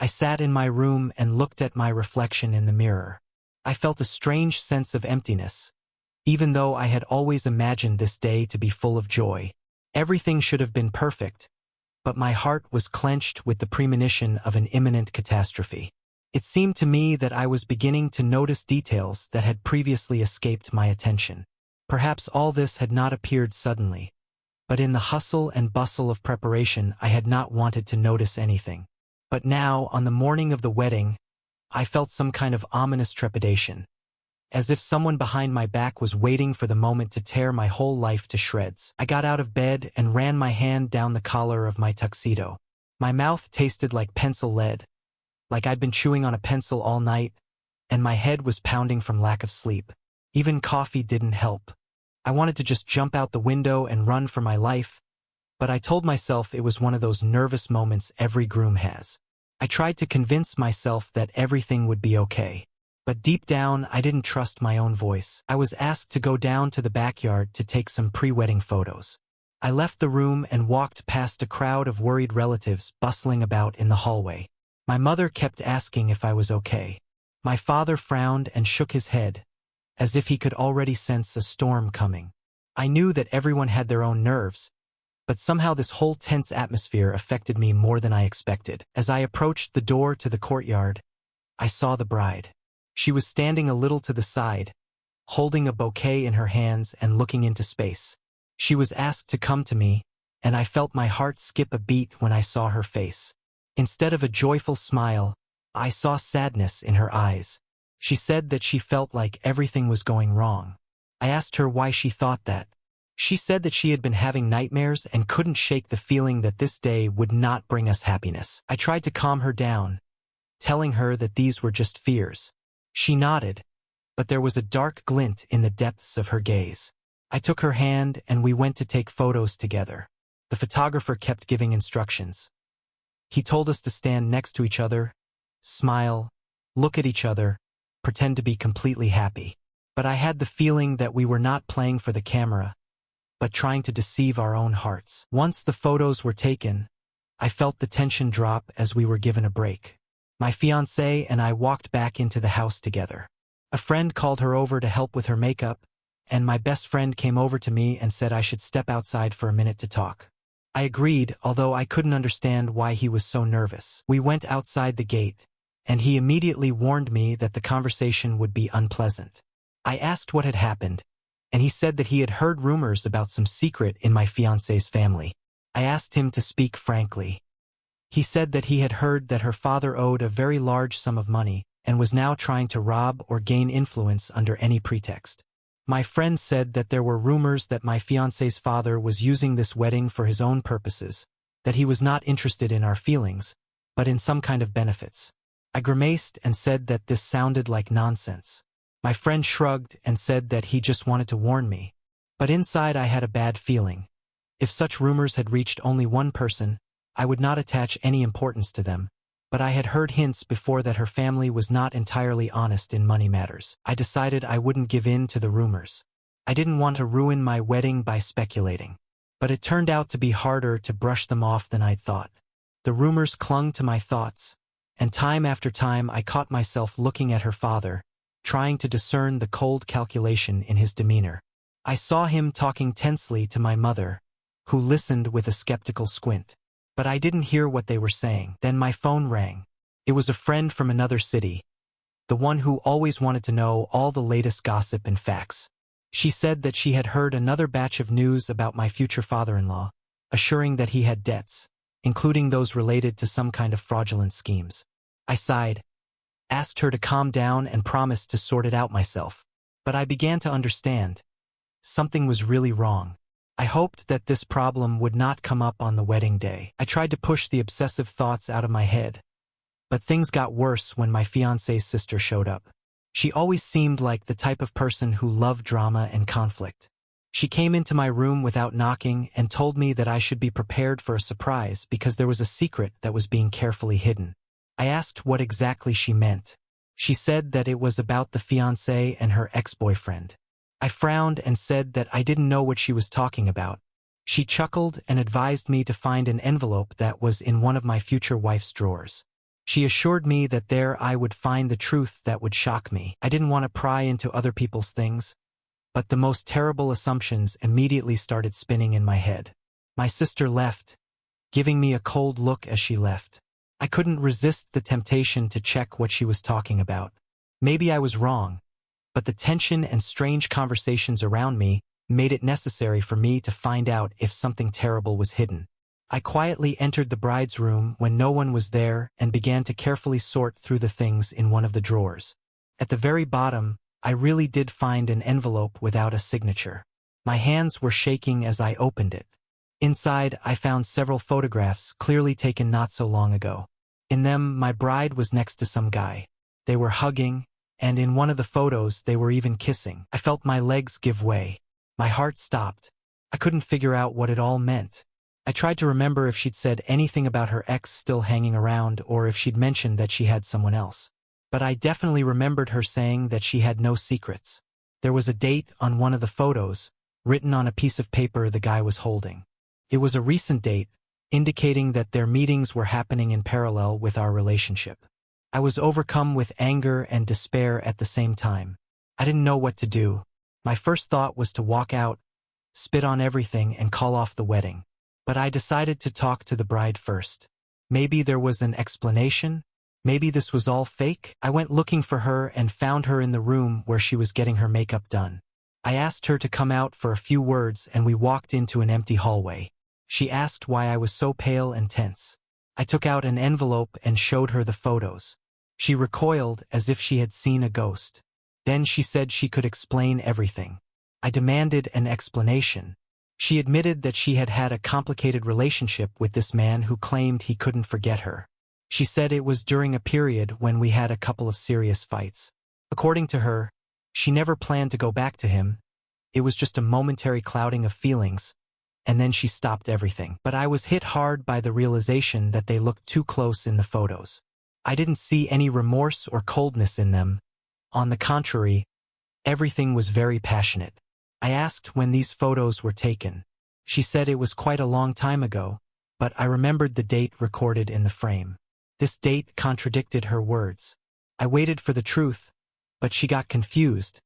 I sat in my room and looked at my reflection in the mirror. I felt a strange sense of emptiness, even though I had always imagined this day to be full of joy. Everything should have been perfect, but my heart was clenched with the premonition of an imminent catastrophe. It seemed to me that I was beginning to notice details that had previously escaped my attention. Perhaps all this had not appeared suddenly, but in the hustle and bustle of preparation I had not wanted to notice anything. But now, on the morning of the wedding, I felt some kind of ominous trepidation, as if someone behind my back was waiting for the moment to tear my whole life to shreds. I got out of bed and ran my hand down the collar of my tuxedo. My mouth tasted like pencil lead, like I'd been chewing on a pencil all night, and my head was pounding from lack of sleep. Even coffee didn't help. I wanted to just jump out the window and run for my life, but I told myself it was one of those nervous moments every groom has. I tried to convince myself that everything would be okay. But deep down, I didn't trust my own voice. I was asked to go down to the backyard to take some pre-wedding photos. I left the room and walked past a crowd of worried relatives bustling about in the hallway. My mother kept asking if I was okay. My father frowned and shook his head, as if he could already sense a storm coming. I knew that everyone had their own nerves, but somehow this whole tense atmosphere affected me more than I expected. As I approached the door to the courtyard, I saw the bride. She was standing a little to the side, holding a bouquet in her hands and looking into space. She was asked to come to me, and I felt my heart skip a beat when I saw her face. Instead of a joyful smile, I saw sadness in her eyes. She said that she felt like everything was going wrong. I asked her why she thought that. She said that she had been having nightmares and couldn't shake the feeling that this day would not bring us happiness. I tried to calm her down, telling her that these were just fears. She nodded, but there was a dark glint in the depths of her gaze. I took her hand and we went to take photos together. The photographer kept giving instructions. He told us to stand next to each other, smile, look at each other, pretend to be completely happy. But I had the feeling that we were not playing for the camera, but trying to deceive our own hearts. Once the photos were taken, I felt the tension drop as we were given a break. My fiancée and I walked back into the house together. A friend called her over to help with her makeup, and my best friend came over to me and said I should step outside for a minute to talk. I agreed, although I couldn't understand why he was so nervous. We went outside the gate, and he immediately warned me that the conversation would be unpleasant. I asked what had happened, and he said that he had heard rumors about some secret in my fiancée's family. I asked him to speak frankly. He said that he had heard that her father owed a very large sum of money and was now trying to rob or gain influence under any pretext. My friend said that there were rumors that my fiancée's father was using this wedding for his own purposes, that he was not interested in our feelings, but in some kind of benefits. I grimaced and said that this sounded like nonsense. My friend shrugged and said that he just wanted to warn me. But inside I had a bad feeling. If such rumors had reached only one person, I would not attach any importance to them. But I had heard hints before that her family was not entirely honest in money matters. I decided I wouldn't give in to the rumors. I didn't want to ruin my wedding by speculating. But it turned out to be harder to brush them off than I'd thought. The rumors clung to my thoughts, and time after time I caught myself looking at her father, trying to discern the cold calculation in his demeanor. I saw him talking tensely to my mother, who listened with a skeptical squint. But I didn't hear what they were saying. Then my phone rang. It was a friend from another city, the one who always wanted to know all the latest gossip and facts. She said that she had heard another batch of news about my future father-in-law, assuring that he had debts, including those related to some kind of fraudulent schemes. I sighed, asked her to calm down and promised to sort it out myself. But I began to understand. Something was really wrong. I hoped that this problem would not come up on the wedding day. I tried to push the obsessive thoughts out of my head, but things got worse when my fiancée's sister showed up. She always seemed like the type of person who loved drama and conflict. She came into my room without knocking and told me that I should be prepared for a surprise because there was a secret that was being carefully hidden. I asked what exactly she meant. She said that it was about the fiancée and her ex-boyfriend. I frowned and said that I didn't know what she was talking about. She chuckled and advised me to find an envelope that was in one of my future wife's drawers. She assured me that there I would find the truth that would shock me. I didn't want to pry into other people's things, but the most terrible assumptions immediately started spinning in my head. My sister left, giving me a cold look as she left. I couldn't resist the temptation to check what she was talking about. Maybe I was wrong, but the tension and strange conversations around me made it necessary for me to find out if something terrible was hidden. I quietly entered the bride's room when no one was there and began to carefully sort through the things in one of the drawers. At the very bottom, I really did find an envelope without a signature. My hands were shaking as I opened it. Inside, I found several photographs clearly taken not so long ago. In them, my bride was next to some guy. They were hugging, and in one of the photos, they were even kissing. I felt my legs give way. My heart stopped. I couldn't figure out what it all meant. I tried to remember if she'd said anything about her ex still hanging around or if she'd mentioned that she had someone else. But I definitely remembered her saying that she had no secrets. There was a date on one of the photos, written on a piece of paper the guy was holding. It was a recent date, indicating that their meetings were happening in parallel with our relationship. I was overcome with anger and despair at the same time. I didn't know what to do. My first thought was to walk out, spit on everything, and call off the wedding. But I decided to talk to the bride first. Maybe there was an explanation. Maybe this was all fake. I went looking for her and found her in the room where she was getting her makeup done. I asked her to come out for a few words and we walked into an empty hallway. She asked why I was so pale and tense. I took out an envelope and showed her the photos. She recoiled as if she had seen a ghost. Then she said she could explain everything. I demanded an explanation. She admitted that she had had a complicated relationship with this man who claimed he couldn't forget her. She said it was during a period when we had a couple of serious fights. According to her, she never planned to go back to him. It was just a momentary clouding of feelings, and then she stopped everything. But I was hit hard by the realization that they looked too close in the photos. I didn't see any remorse or coldness in them. On the contrary, everything was very passionate. I asked when these photos were taken. She said it was quite a long time ago, but I remembered the date recorded in the frame. This date contradicted her words. I waited for the truth, but she got confused,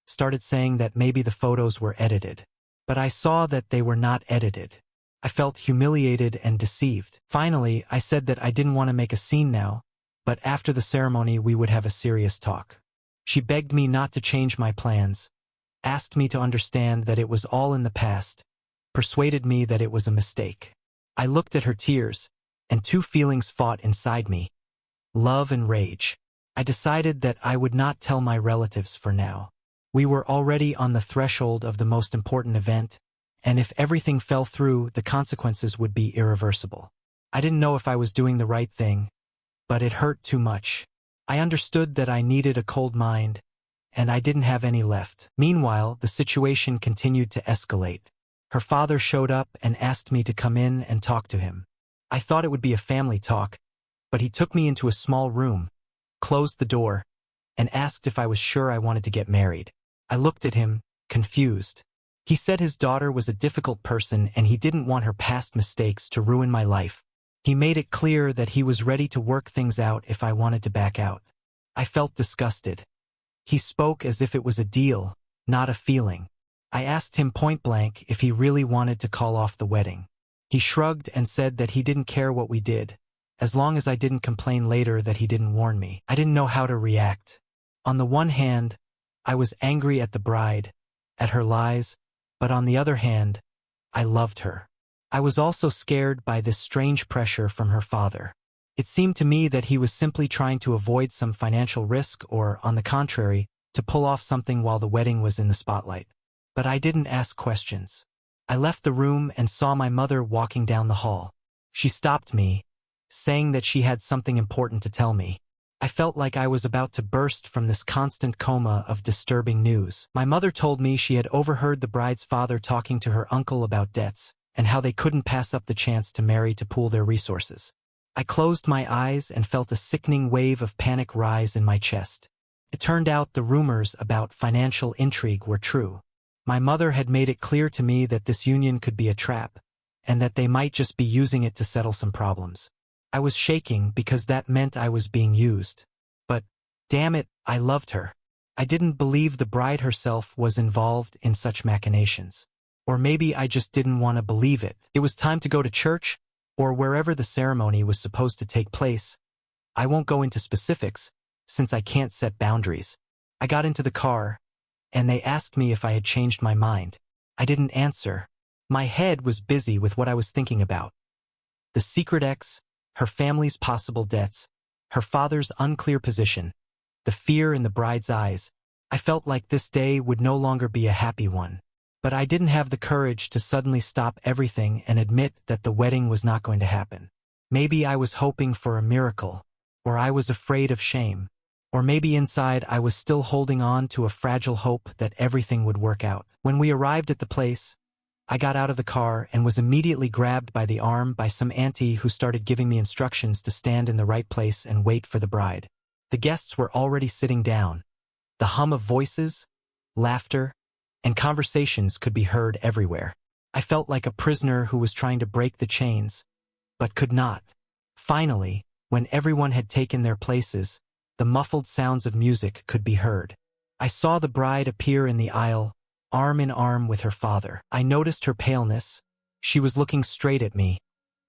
started saying that maybe the photos were edited. But I saw that they were not edited. I felt humiliated and deceived. Finally, I said that I didn't want to make a scene now, but after the ceremony we would have a serious talk. She begged me not to change my plans, asked me to understand that it was all in the past, persuaded me that it was a mistake. I looked at her tears, and two feelings fought inside me: love and rage. I decided that I would not tell my relatives for now. We were already on the threshold of the most important event, and if everything fell through, the consequences would be irreversible. I didn't know if I was doing the right thing, but it hurt too much. I understood that I needed a cold mind, and I didn't have any left. Meanwhile, the situation continued to escalate. Her father showed up and asked me to come in and talk to him. I thought it would be a family talk, but he took me into a small room, closed the door, and asked if I was sure I wanted to get married. I looked at him, confused. He said his daughter was a difficult person and he didn't want her past mistakes to ruin my life. He made it clear that he was ready to work things out if I wanted to back out. I felt disgusted. He spoke as if it was a deal, not a feeling. I asked him point blank if he really wanted to call off the wedding. He shrugged and said that he didn't care what we did, as long as I didn't complain later that he didn't warn me. I didn't know how to react. On the one hand, I was angry at the bride, at her lies, but on the other hand, I loved her. I was also scared by this strange pressure from her father. It seemed to me that he was simply trying to avoid some financial risk or, on the contrary, to pull off something while the wedding was in the spotlight. But I didn't ask questions. I left the room and saw my mother walking down the hall. She stopped me, saying that she had something important to tell me. I felt like I was about to burst from this constant coma of disturbing news. My mother told me she had overheard the bride's father talking to her uncle about debts and how they couldn't pass up the chance to marry to pool their resources. I closed my eyes and felt a sickening wave of panic rise in my chest. It turned out the rumors about financial intrigue were true. My mother had made it clear to me that this union could be a trap, and that they might just be using it to settle some problems. I was shaking because that meant I was being used. But, damn it, I loved her. I didn't believe the bride herself was involved in such machinations. Or maybe I just didn't want to believe it. It was time to go to church, or wherever the ceremony was supposed to take place. I won't go into specifics, since I can't set boundaries. I got into the car, and they asked me if I had changed my mind. I didn't answer. My head was busy with what I was thinking about. The secret ex, her family's possible debts, her father's unclear position, the fear in the bride's eyes. I felt like this day would no longer be a happy one. But I didn't have the courage to suddenly stop everything and admit that the wedding was not going to happen. Maybe I was hoping for a miracle, or I was afraid of shame, or maybe inside I was still holding on to a fragile hope that everything would work out. When we arrived at the place, I got out of the car and was immediately grabbed by the arm by some auntie who started giving me instructions to stand in the right place and wait for the bride. The guests were already sitting down. The hum of voices, laughter, and conversations could be heard everywhere. I felt like a prisoner who was trying to break the chains, but could not. Finally, when everyone had taken their places, the muffled sounds of music could be heard. I saw the bride appear in the aisle, arm in arm with her father. I noticed her paleness. She was looking straight at me,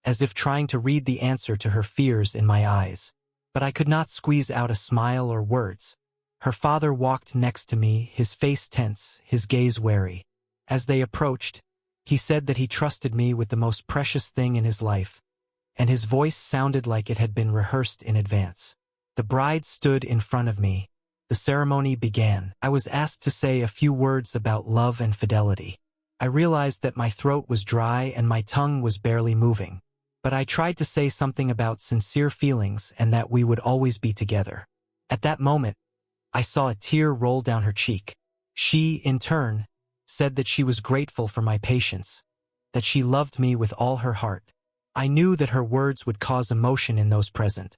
as if trying to read the answer to her fears in my eyes. But I could not squeeze out a smile or words. Her father walked next to me, his face tense, his gaze wary. As they approached, he said that he trusted me with the most precious thing in his life, and his voice sounded like it had been rehearsed in advance. The bride stood in front of me. The ceremony began. I was asked to say a few words about love and fidelity. I realized that my throat was dry and my tongue was barely moving. But I tried to say something about sincere feelings and that we would always be together. At that moment, I saw a tear roll down her cheek. She, in turn, said that she was grateful for my patience, that she loved me with all her heart. I knew that her words would cause emotion in those present,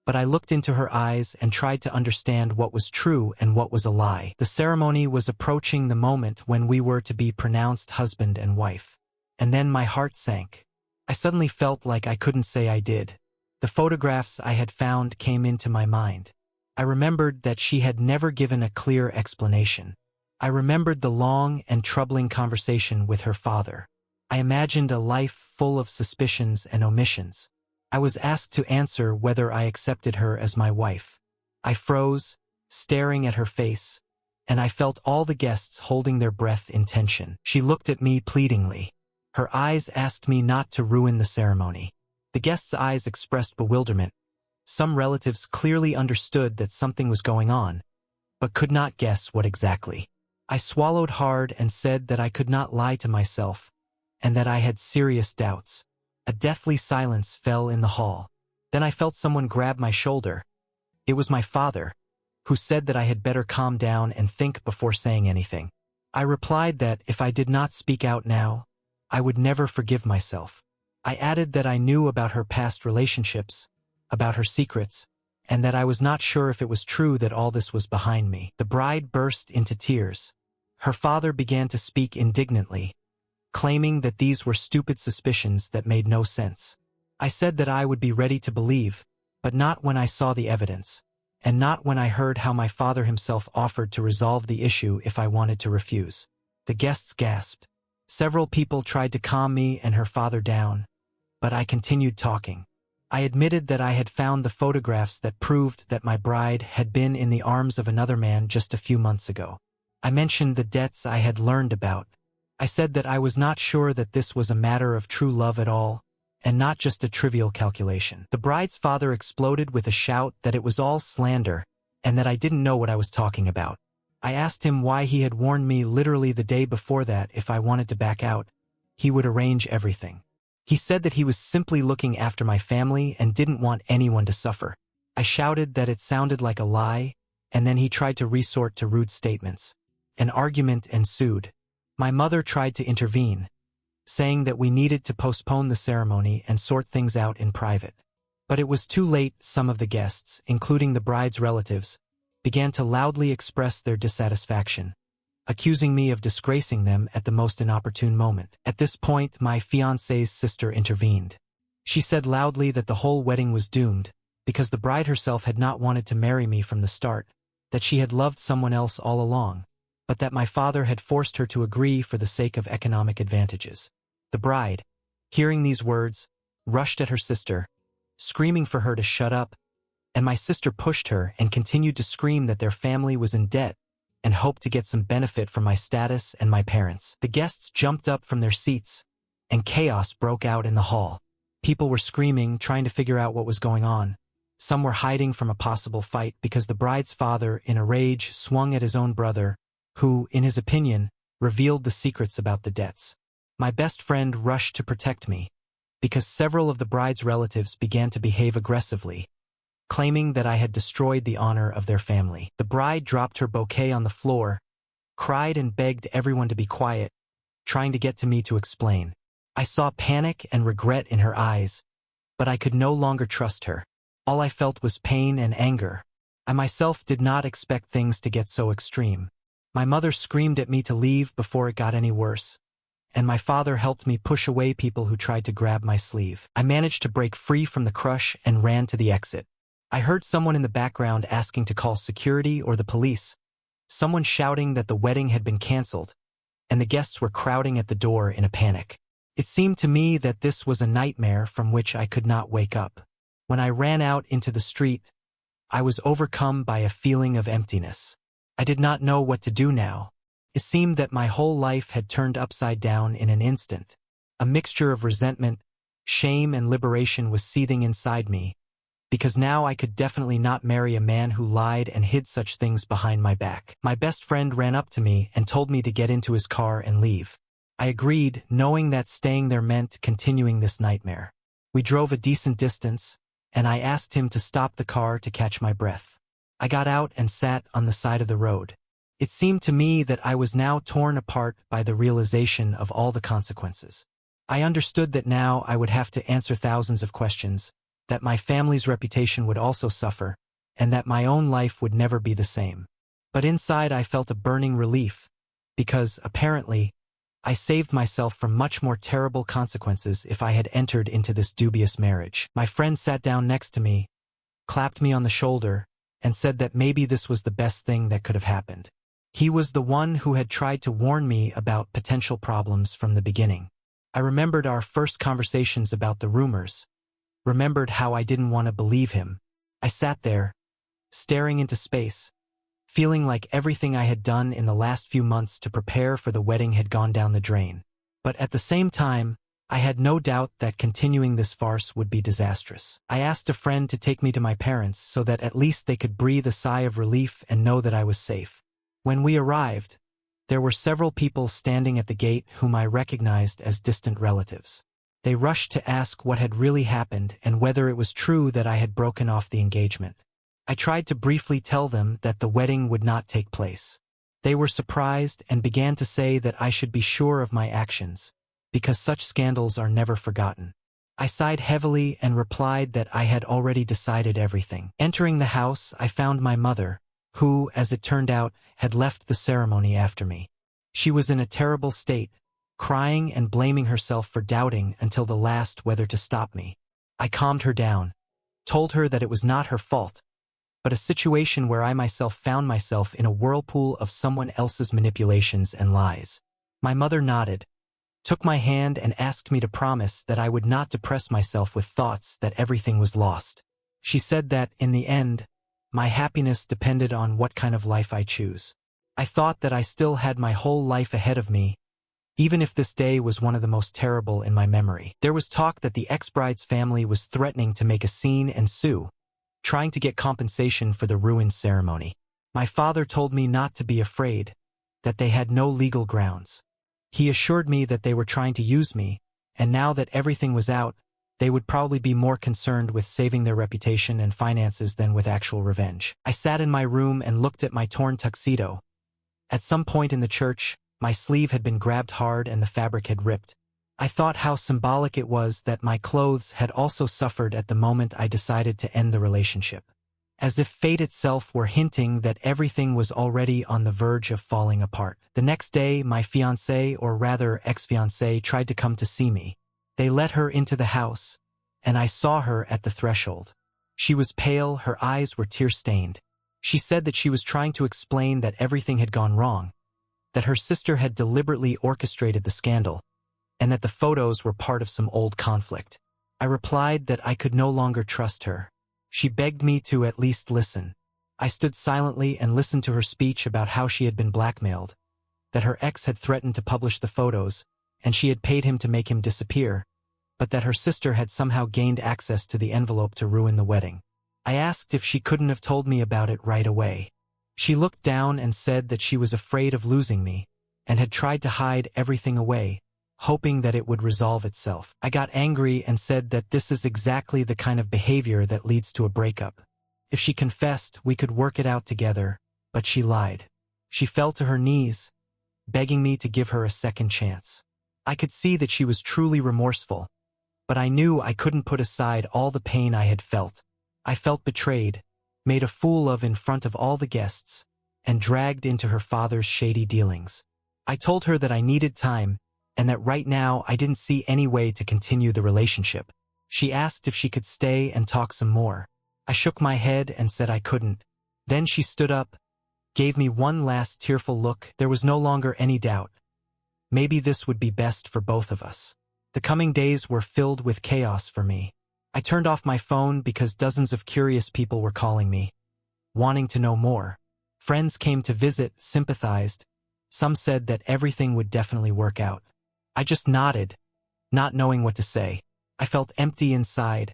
but I looked into her eyes and tried to understand what was true and what was a lie. The ceremony was approaching the moment when we were to be pronounced husband and wife. And then my heart sank. I suddenly felt like I couldn't say I did. The photographs I had found came into my mind. I remembered that she had never given a clear explanation. I remembered the long and troubling conversation with her father. I imagined a life full of suspicions and omissions. I was asked to answer whether I accepted her as my wife. I froze, staring at her face, and I felt all the guests holding their breath in tension. She looked at me pleadingly. Her eyes asked me not to ruin the ceremony. The guests' eyes expressed bewilderment. Some relatives clearly understood that something was going on, but could not guess what exactly. I swallowed hard and said that I could not lie to myself, and that I had serious doubts. A deathly silence fell in the hall. Then I felt someone grab my shoulder. It was my father, who said that I had better calm down and think before saying anything. I replied that if I did not speak out now, I would never forgive myself. I added that I knew about her past relationships, about her secrets, and that I was not sure if it was true that all this was behind me. The bride burst into tears. Her father began to speak indignantly, claiming that these were stupid suspicions that made no sense. I said that I would be ready to believe, but not when I saw the evidence, and not when I heard how my father himself offered to resolve the issue if I wanted to refuse. The guests gasped. Several people tried to calm me and her father down, but I continued talking. I admitted that I had found the photographs that proved that my bride had been in the arms of another man just a few months ago. I mentioned the debts I had learned about. I said that I was not sure that this was a matter of true love at all, and not just a trivial calculation. The bride's father exploded with a shout that it was all slander, and that I didn't know what I was talking about. I asked him why he had warned me literally the day before that if I wanted to back out, he would arrange everything. He said that he was simply looking after my family and didn't want anyone to suffer. I shouted that it sounded like a lie, and then he tried to resort to rude statements. An argument ensued. My mother tried to intervene, saying that we needed to postpone the ceremony and sort things out in private. But it was too late. Some of the guests, including the bride's relatives, began to loudly express their dissatisfaction, accusing me of disgracing them at the most inopportune moment. At this point, my fiancé's sister intervened. She said loudly that the whole wedding was doomed, because the bride herself had not wanted to marry me from the start, that she had loved someone else all along, but that my father had forced her to agree for the sake of economic advantages. The bride, hearing these words, rushed at her sister, screaming for her to shut up, and my sister pushed her and continued to scream that their family was in debt and hoped to get some benefit from my status and my parents. The guests jumped up from their seats, and chaos broke out in the hall. People were screaming, trying to figure out what was going on. Some were hiding from a possible fight because the bride's father, in a rage, swung at his own brother, who, in his opinion, revealed the secrets about the debts. My best friend rushed to protect me, because several of the bride's relatives began to behave aggressively, claiming that I had destroyed the honor of their family. The bride dropped her bouquet on the floor, cried and begged everyone to be quiet, trying to get to me to explain. I saw panic and regret in her eyes, but I could no longer trust her. All I felt was pain and anger. I myself did not expect things to get so extreme. My mother screamed at me to leave before it got any worse, and my father helped me push away people who tried to grab my sleeve. I managed to break free from the crush and ran to the exit. I heard someone in the background asking to call security or the police, someone shouting that the wedding had been canceled, and the guests were crowding at the door in a panic. It seemed to me that this was a nightmare from which I could not wake up. When I ran out into the street, I was overcome by a feeling of emptiness. I did not know what to do now. It seemed that my whole life had turned upside down in an instant. A mixture of resentment, shame, and liberation was seething inside me, because now I could definitely not marry a man who lied and hid such things behind my back. My best friend ran up to me and told me to get into his car and leave. I agreed, knowing that staying there meant continuing this nightmare. We drove a decent distance, and I asked him to stop the car to catch my breath. I got out and sat on the side of the road. It seemed to me that I was now torn apart by the realization of all the consequences. I understood that now I would have to answer thousands of questions, that my family's reputation would also suffer, and that my own life would never be the same. But inside I felt a burning relief, because, apparently, I saved myself from much more terrible consequences if I had entered into this dubious marriage. My friend sat down next to me, clapped me on the shoulder, and said that maybe this was the best thing that could have happened. He was the one who had tried to warn me about potential problems from the beginning. I remembered our first conversations about the rumors, remembered how I didn't want to believe him. I sat there, staring into space, feeling like everything I had done in the last few months to prepare for the wedding had gone down the drain. But at the same time, I had no doubt that continuing this farce would be disastrous. I asked a friend to take me to my parents so that at least they could breathe a sigh of relief and know that I was safe. When we arrived, there were several people standing at the gate whom I recognized as distant relatives. They rushed to ask what had really happened and whether it was true that I had broken off the engagement. I tried to briefly tell them that the wedding would not take place. They were surprised and began to say that I should be sure of my actions, because such scandals are never forgotten. I sighed heavily and replied that I had already decided everything. Entering the house, I found my mother, who, as it turned out, had left the ceremony after me. She was in a terrible state, crying and blaming herself for doubting until the last whether to stop me. I calmed her down, told her that it was not her fault, but a situation where I myself found myself in a whirlpool of someone else's manipulations and lies. My mother nodded, took my hand and asked me to promise that I would not depress myself with thoughts that everything was lost. She said that, in the end, my happiness depended on what kind of life I choose. I thought that I still had my whole life ahead of me, even if this day was one of the most terrible in my memory. There was talk that the ex-bride's family was threatening to make a scene and sue, trying to get compensation for the ruined ceremony. My father told me not to be afraid, that they had no legal grounds. He assured me that they were trying to use me, and now that everything was out, they would probably be more concerned with saving their reputation and finances than with actual revenge. I sat in my room and looked at my torn tuxedo. At some point in the church, my sleeve had been grabbed hard and the fabric had ripped. I thought how symbolic it was that my clothes had also suffered at the moment I decided to end the relationship. As if fate itself were hinting that everything was already on the verge of falling apart. The next day, my fiancée, or rather ex-fiancée, tried to come to see me. They let her into the house, and I saw her at the threshold. She was pale, her eyes were tear-stained. She said that she was trying to explain that everything had gone wrong, that her sister had deliberately orchestrated the scandal, and that the photos were part of some old conflict. I replied that I could no longer trust her. She begged me to at least listen. I stood silently and listened to her speech about how she had been blackmailed, that her ex had threatened to publish the photos, and she had paid him to make him disappear, but that her sister had somehow gained access to the envelope to ruin the wedding. I asked if she couldn't have told me about it right away. She looked down and said that she was afraid of losing me, and had tried to hide everything away, hoping that it would resolve itself. I got angry and said that this is exactly the kind of behavior that leads to a breakup. If she confessed, we could work it out together, but she lied. She fell to her knees, begging me to give her a second chance. I could see that she was truly remorseful, but I knew I couldn't put aside all the pain I had felt. I felt betrayed, made a fool of in front of all the guests, and dragged into her father's shady dealings. I told her that I needed time, and that right now I didn't see any way to continue the relationship. She asked if she could stay and talk some more. I shook my head and said I couldn't. Then she stood up, gave me one last tearful look. There was no longer any doubt. Maybe this would be best for both of us. The coming days were filled with chaos for me. I turned off my phone because dozens of curious people were calling me, wanting to know more. Friends came to visit, sympathized. Some said that everything would definitely work out. I just nodded, not knowing what to say. I felt empty inside,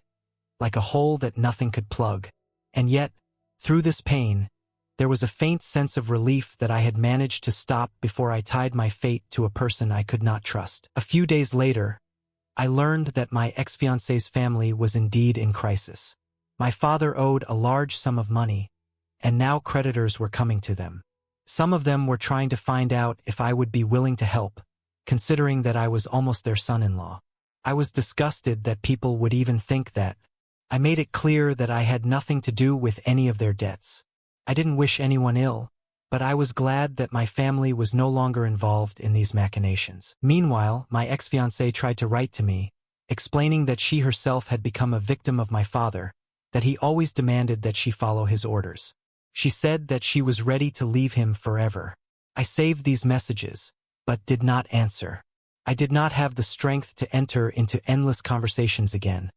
like a hole that nothing could plug. And yet, through this pain, there was a faint sense of relief that I had managed to stop before I tied my fate to a person I could not trust. A few days later, I learned that my ex-fiancé's family was indeed in crisis. My father owed a large sum of money, and now creditors were coming to them. Some of them were trying to find out if I would be willing to help, considering that I was almost their son-in-law. I was disgusted that people would even think that. I made it clear that I had nothing to do with any of their debts. I didn't wish anyone ill, but I was glad that my family was no longer involved in these machinations. Meanwhile, my ex-fiancée tried to write to me, explaining that she herself had become a victim of my father, that he always demanded that she follow his orders. She said that she was ready to leave him forever. I saved these messages, but did not answer. I did not have the strength to enter into endless conversations again,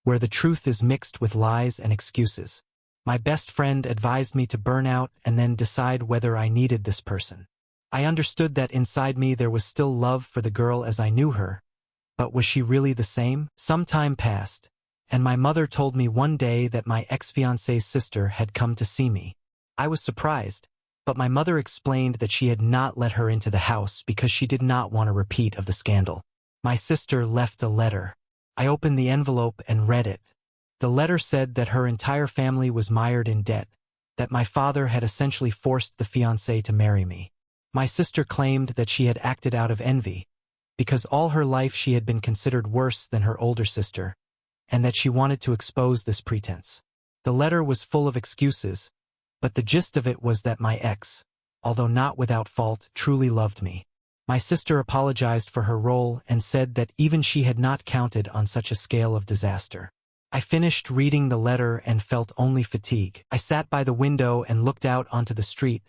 where the truth is mixed with lies and excuses. My best friend advised me to burn out and then decide whether I needed this person. I understood that inside me there was still love for the girl as I knew her, but was she really the same? Some time passed, and my mother told me one day that my ex-fiancé's sister had come to see me. I was surprised, but my mother explained that she had not let her into the house because she did not want a repeat of the scandal. My sister left a letter. I opened the envelope and read it. The letter said that her entire family was mired in debt, that my father had essentially forced the fiancé to marry me. My sister claimed that she had acted out of envy, because all her life she had been considered worse than her older sister, and that she wanted to expose this pretense. The letter was full of excuses, but the gist of it was that my ex, although not without fault, truly loved me. My sister apologized for her role and said that even she had not counted on such a scale of disaster. I finished reading the letter and felt only fatigue. I sat by the window and looked out onto the street,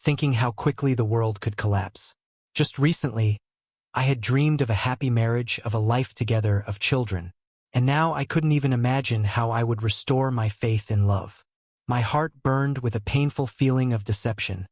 thinking how quickly the world could collapse. Just recently, I had dreamed of a happy marriage, of a life together, of children, and now I couldn't even imagine how I would restore my faith in love. My heart burned with a painful feeling of deception,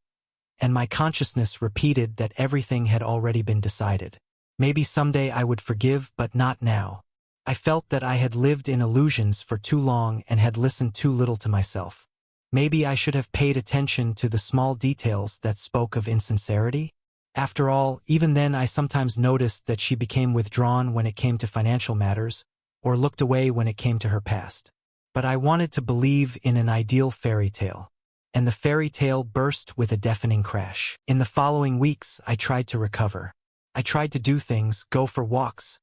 and my consciousness repeated that everything had already been decided. Maybe someday I would forgive, but not now. I felt that I had lived in illusions for too long and had listened too little to myself. Maybe I should have paid attention to the small details that spoke of insincerity. After all, even then I sometimes noticed that she became withdrawn when it came to financial matters, or looked away when it came to her past. But I wanted to believe in an ideal fairy tale, and the fairy tale burst with a deafening crash. In the following weeks, I tried to recover. I tried to do things, go for walks,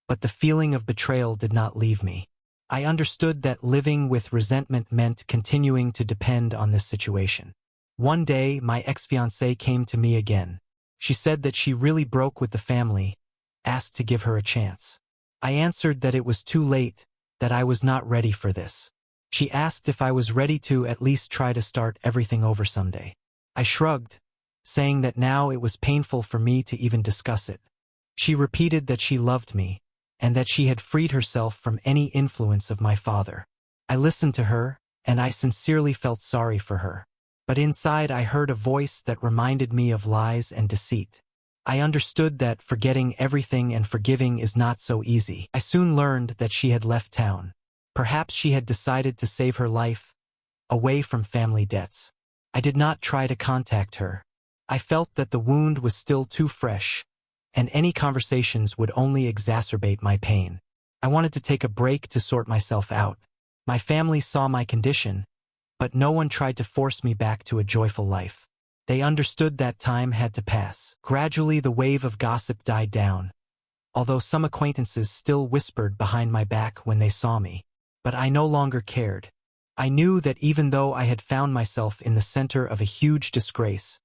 but the feeling of betrayal did not leave me. I understood that living with resentment meant continuing to depend on this situation. One day, my ex-fiancée came to me again. She said that she really broke with the family, asked to give her a chance. I answered that it was too late, that I was not ready for this. She asked if I was ready to at least try to start everything over someday. I shrugged, saying that now it was painful for me to even discuss it. She repeated that she loved me, and that she had freed herself from any influence of my father. I listened to her, and I sincerely felt sorry for her. But inside I heard a voice that reminded me of lies and deceit. I understood that forgetting everything and forgiving is not so easy. I soon learned that she had left town. Perhaps she had decided to save her life, away from family debts. I did not try to contact her. I felt that the wound was still too fresh, and any conversations would only exacerbate my pain. I wanted to take a break to sort myself out. My family saw my condition, but no one tried to force me back to a joyful life. They understood that time had to pass. Gradually, the wave of gossip died down, although some acquaintances still whispered behind my back when they saw me. But I no longer cared. I knew that even though I had found myself in the center of a huge disgrace,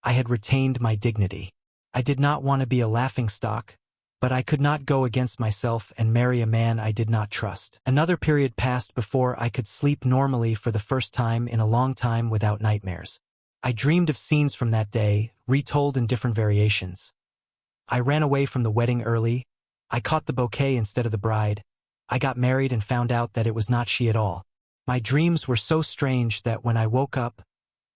I had retained my dignity. I did not want to be a laughingstock, but I could not go against myself and marry a man I did not trust. Another period passed before I could sleep normally for the first time in a long time without nightmares. I dreamed of scenes from that day, retold in different variations. I ran away from the wedding early. I caught the bouquet instead of the bride. I got married and found out that it was not she at all. My dreams were so strange that when I woke up,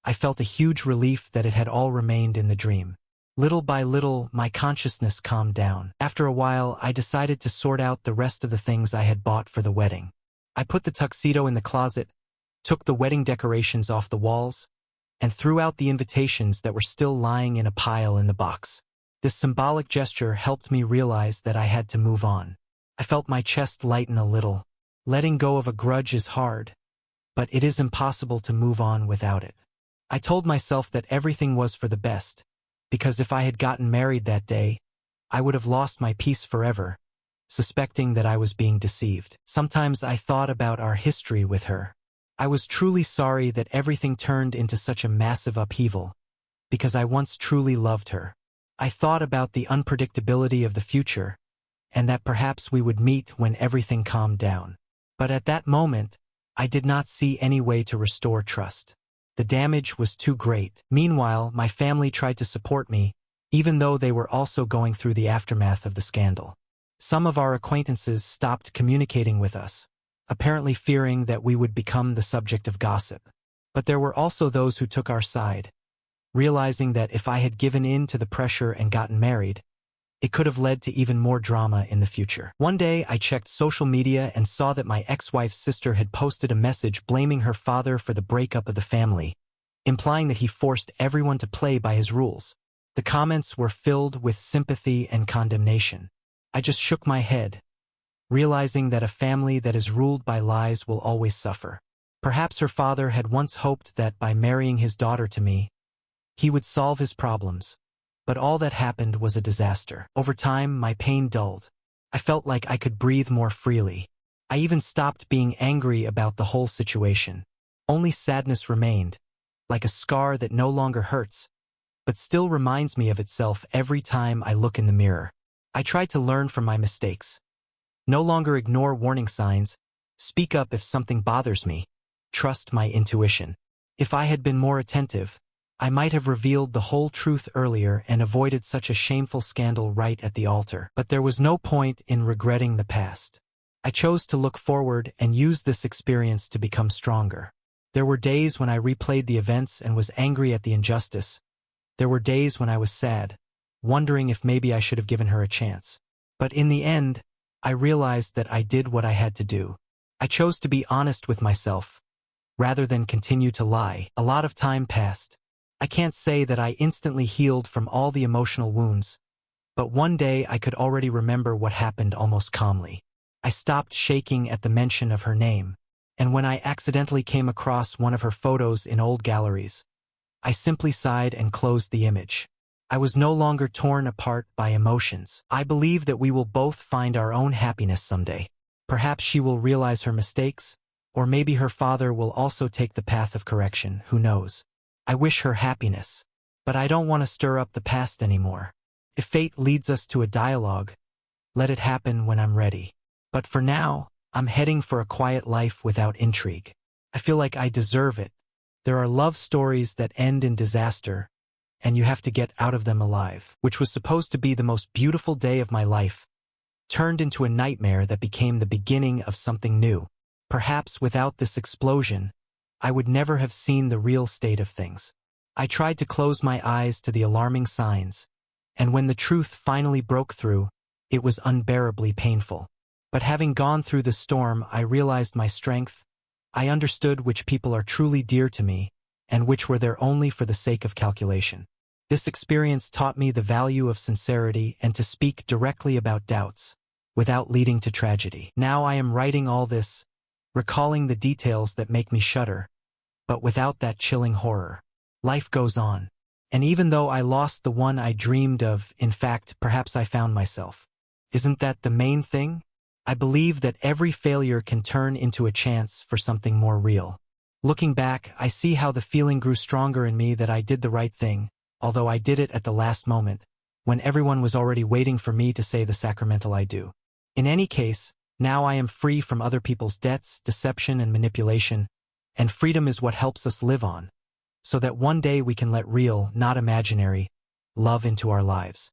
I felt a huge relief that it had all remained in the dream. Little by little, my consciousness calmed down. After a while, I decided to sort out the rest of the things I had bought for the wedding. I put the tuxedo in the closet, took the wedding decorations off the walls, and threw out the invitations that were still lying in a pile in the box. This symbolic gesture helped me realize that I had to move on. I felt my chest lighten a little. Letting go of a grudge is hard, but it is impossible to move on without it. I told myself that everything was for the best, because if I had gotten married that day, I would have lost my peace forever, suspecting that I was being deceived. Sometimes I thought about our history with her. I was truly sorry that everything turned into such a massive upheaval, because I once truly loved her. I thought about the unpredictability of the future, and that perhaps we would meet when everything calmed down. But at that moment, I did not see any way to restore trust. The damage was too great. Meanwhile, my family tried to support me, even though they were also going through the aftermath of the scandal. Some of our acquaintances stopped communicating with us, apparently fearing that we would become the subject of gossip. But there were also those who took our side, realizing that if I had given in to the pressure and gotten married, it could have led to even more drama in the future. One day, I checked social media and saw that my ex-wife's sister had posted a message blaming her father for the breakup of the family, implying that he forced everyone to play by his rules. The comments were filled with sympathy and condemnation. I just shook my head, realizing that a family that is ruled by lies will always suffer. Perhaps her father had once hoped that by marrying his daughter to me, he would solve his problems. But all that happened was a disaster. Over time, my pain dulled. I felt like I could breathe more freely. I even stopped being angry about the whole situation. Only sadness remained, like a scar that no longer hurts, but still reminds me of itself every time I look in the mirror. I tried to learn from my mistakes. No longer ignore warning signs. Speak up if something bothers me. Trust my intuition. If I had been more attentive, I might have revealed the whole truth earlier and avoided such a shameful scandal right at the altar. But there was no point in regretting the past. I chose to look forward and use this experience to become stronger. There were days when I replayed the events and was angry at the injustice. There were days when I was sad, wondering if maybe I should have given her a chance. But in the end, I realized that I did what I had to do. I chose to be honest with myself, rather than continue to lie. A lot of time passed. I can't say that I instantly healed from all the emotional wounds, but one day I could already remember what happened almost calmly. I stopped shaking at the mention of her name, and when I accidentally came across one of her photos in old galleries, I simply sighed and closed the image. I was no longer torn apart by emotions. I believe that we will both find our own happiness someday. Perhaps she will realize her mistakes, or maybe her father will also take the path of correction, who knows. I wish her happiness, but I don't want to stir up the past anymore. If fate leads us to a dialogue, let it happen when I'm ready. But for now, I'm heading for a quiet life without intrigue. I feel like I deserve it. There are love stories that end in disaster, and you have to get out of them alive, which was supposed to be the most beautiful day of my life, turned into a nightmare that became the beginning of something new. Perhaps without this explosion, I would never have seen the real state of things. I tried to close my eyes to the alarming signs, and when the truth finally broke through, it was unbearably painful. But having gone through the storm, I realized my strength. I understood which people are truly dear to me, and which were there only for the sake of calculation. This experience taught me the value of sincerity and to speak directly about doubts, without leading to tragedy. Now I am writing all this, recalling the details that make me shudder, but without that chilling horror. Life goes on. And even though I lost the one I dreamed of, in fact, perhaps I found myself. Isn't that the main thing? I believe that every failure can turn into a chance for something more real. Looking back, I see how the feeling grew stronger in me that I did the right thing, although I did it at the last moment, when everyone was already waiting for me to say the sacramental I do. In any case, now I am free from other people's debts, deception, and manipulation, and freedom is what helps us live on, so that one day we can let real, not imaginary, love into our lives.